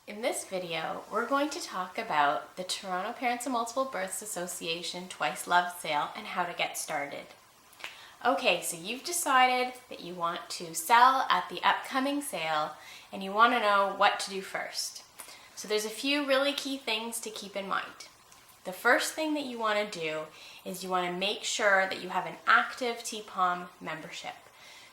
In this video, we're going to talk about the Toronto Parents of Multiple Births Association Twice-Loved Sale and how to get started. Okay, so you've decided that you want to sell at the upcoming sale and you want to know what to do first. So there's a few really key things to keep in mind. The first thing that you want to do is you want to make sure that you have an active TPOM membership.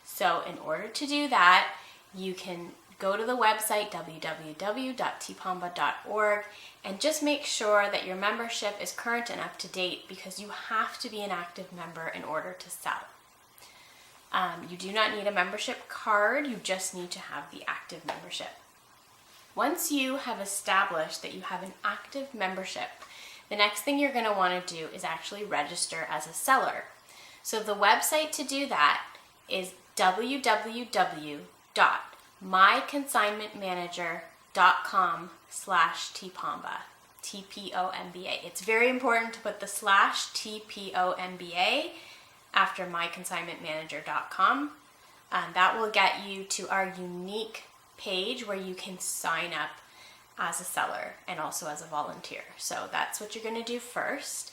So in order to do that, you can go to the website www.tpomba.org and just make sure that your membership is current and up to date, because you have to be an active member in order to sell. You do not need a membership card, you just need to have the active membership. Once you have established that you have an active membership, the next thing you're going to want to do is actually register as a seller. So the website to do that is www.myconsignmentmanager.com/TPOMBA, TPOMBA. It's very important to put the /TPOMBA after myconsignmentmanager.com. That will get you to our unique page where you can sign up as a seller and also as a volunteer. So that's what you're going to do first.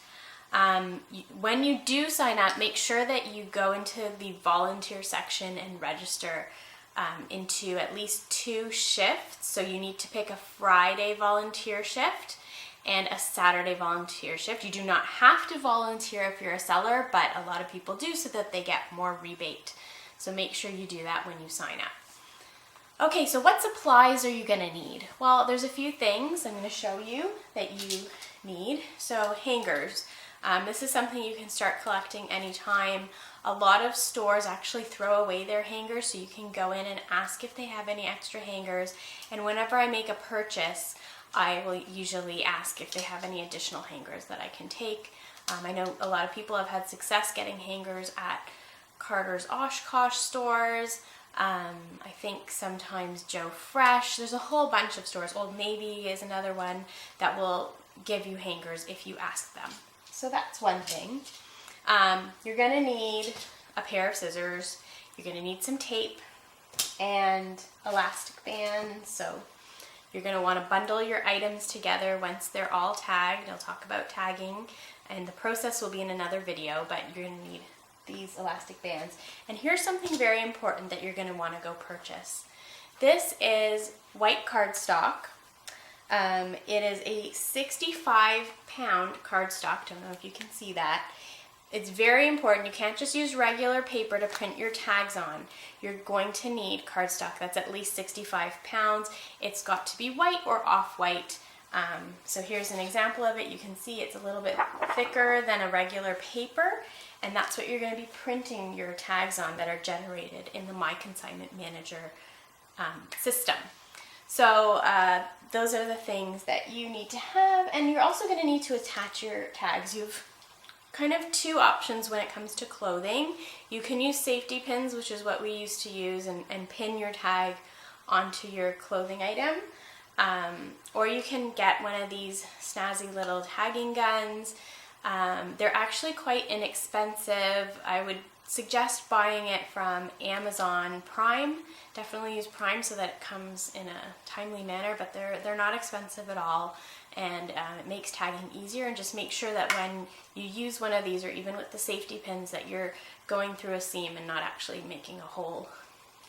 When you do sign up, make sure that you go into the volunteer section and register into at least 2 shifts. So you need to pick a Friday volunteer shift and a Saturday volunteer shift. You do not have to volunteer if you're a seller, but a lot of people do so that they get more rebate. So make sure you do that when you sign up. Okay, so what supplies are you going to need? Well, there's a few things I'm going to show you that you need. So hangers. This is something you can start collecting anytime. A lot of stores actually throw away their hangers, so you can go in and ask if they have any extra hangers. And whenever I make a purchase, I will usually ask if they have any additional hangers that I can take. I know a lot of people have had success getting hangers at Carter's Oshkosh stores. I think sometimes Joe Fresh. There's a whole bunch of stores. Old Navy is another one that will give you hangers if you ask them. So that's one thing. You're going to need a pair of scissors. You're going to need some tape and elastic bands. So you're going to want to bundle your items together once they're all tagged. I'll talk about tagging, and the process will be in another video, but you're going to need these elastic bands. And here's something very important that you're going to want to go purchase. This is white cardstock. It is a 65-pound cardstock. Don't know if you can see that. It's very important. You can't just use regular paper to print your tags on. You're going to need cardstock that's at least 65 pounds. It's got to be white or off-white. So here's an example of it. You can see it's a little bit thicker than a regular paper, and that's what you're going to be printing your tags on that are generated in the My Consignment Manager system. So those are the things that you need to have, and you're also going to need to attach your tags. You have kind of 2 options when it comes to clothing. You can use safety pins, which is what we used to use, and pin your tag onto your clothing item. Or you can get one of these snazzy little tagging guns. They're actually quite inexpensive. I would suggest buying it from Amazon Prime. Definitely use Prime so that it comes in a timely manner, but they're not expensive at all, and it makes tagging easier. And just make sure that when you use one of these, or even with the safety pins, that you're going through a seam and not actually making a hole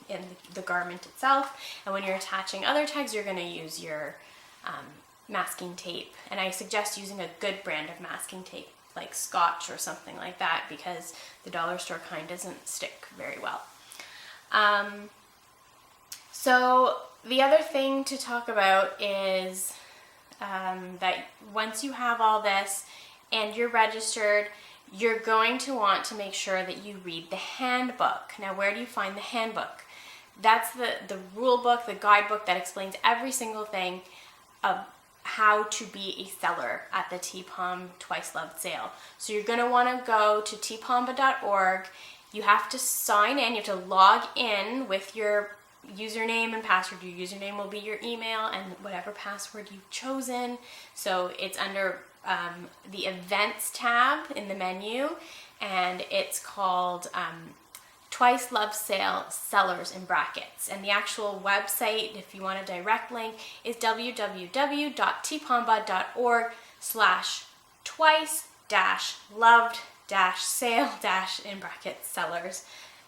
in the garment itself. And when you're attaching other tags, you're going to use your masking tape, and I suggest using a good brand of masking tape like Scotch or something like that, because the dollar store kind doesn't stick very well. So the other thing to talk about is that once you have all this and you're registered, you're going to want to make sure that you read the handbook. Now, where do you find the handbook? That's the rule book, the guidebook that explains every single thing of how to be a seller at the TPOM Twice-Loved Sale. So you're going to want to go to tpomba.org. You have to sign in. You have to log in with your username and password. Your username will be your email and whatever password you've chosen. So it's under the events tab in the menu, and it's called Twice-Loved Sale sellers in brackets. And the actual website, if you want a direct link, is www.tpomba.org/twice-loved-sale- in brackets sellers.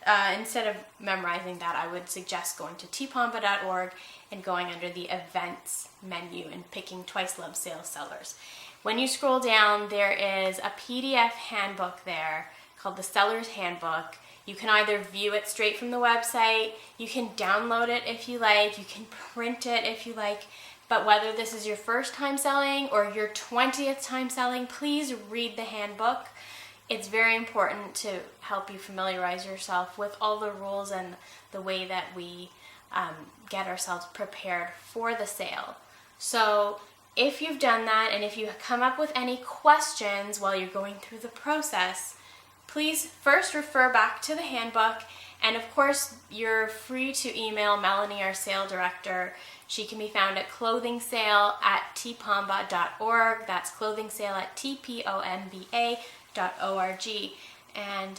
Instead of memorizing that, I would suggest going to tpomba.org and going under the events menu and picking Twice-Loved Sale sellers. When you scroll down, there is a PDF handbook there called the Seller's Handbook. You can either view it straight from the website, you can download it if you like, you can print it if you like, but whether this is your first time selling or your 20th time selling, please read the handbook. It's very important to help you familiarize yourself with all the rules and the way that we get ourselves prepared for the sale. So if you've done that, and if you come up with any questions while you're going through the process, please first refer back to the handbook. And of course, you're free to email Melanie, our sale director. She can be found at clothingsale@tpomba.org. That's clothingsale@tpomba.org. And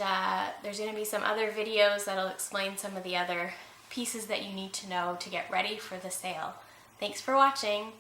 there's going to be some other videos that'll explain some of the other pieces that you need to know to get ready for the sale. Thanks for watching.